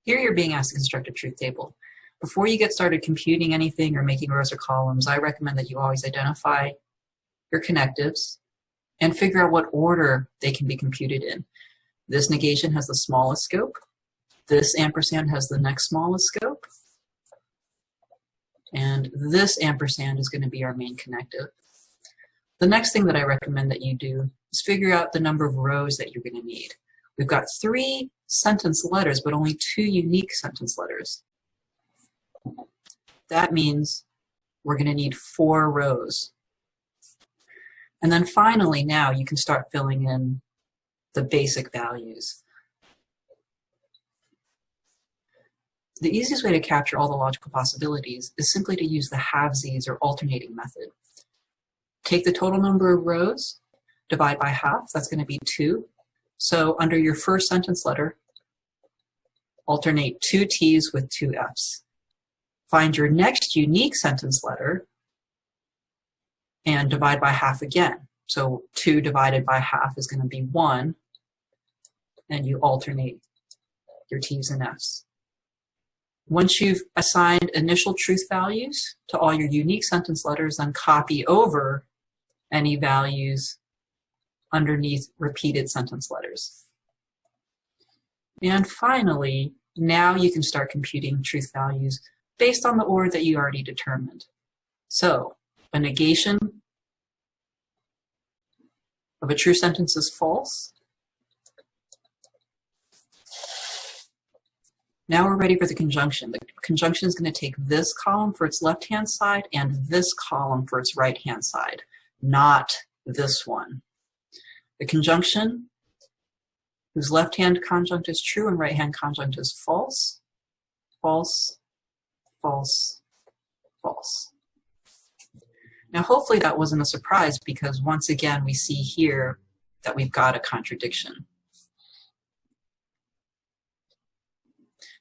Here you're being asked to construct a truth table. Before you get started computing anything or making rows or columns, I recommend that you always identify your connectives and figure out what order they can be computed in. This negation has the smallest scope. This ampersand has the next smallest scope. And this ampersand is going to be our main connective. The next thing that I recommend that you do is figure out the number of rows that you're going to need. We've got 3 sentence letters, but only 2 unique sentence letters. That means we're going to need 4 rows. And then finally, now you can start filling in the basic values. The easiest way to capture all the logical possibilities is simply to use the halvesies or alternating method. Take the total number of rows, divide by half, that's going to be 2. So under your first sentence letter, alternate 2 T's with 2 F's. Find your next unique sentence letter and divide by half again. So 2 divided by half is going to be 1, and you alternate your T's and F's. Once you've assigned initial truth values to all your unique sentence letters, then copy over any values underneath repeated sentence letters. And finally, now you can start computing truth values based on the order that you already determined. So, a negation of a true sentence is false. Now we're ready for the conjunction. The conjunction is going to take this column for its left-hand side and this column for its right-hand side, not this one. The conjunction, whose left-hand conjunct is true and right-hand conjunct is false, false, false, false. Now hopefully that wasn't a surprise, because once again we see here that we've got a contradiction.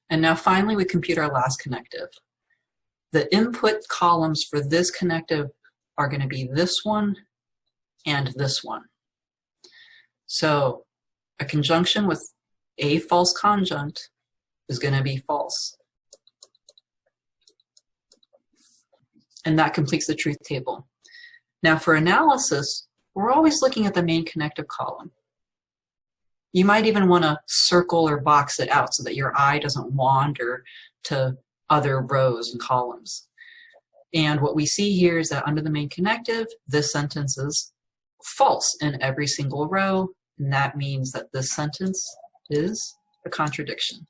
And now finally we compute our last connective. The input columns for this connective are going to be this one and this one. So a conjunction with a false conjunct is going to be false. And that completes the truth table. Now for analysis, we're always looking at the main connective column. You might even want to circle or box it out so that your eye doesn't wander to other rows and columns. And what we see here is that under the main connective, this sentence is false in every single row, and that means that this sentence is a contradiction.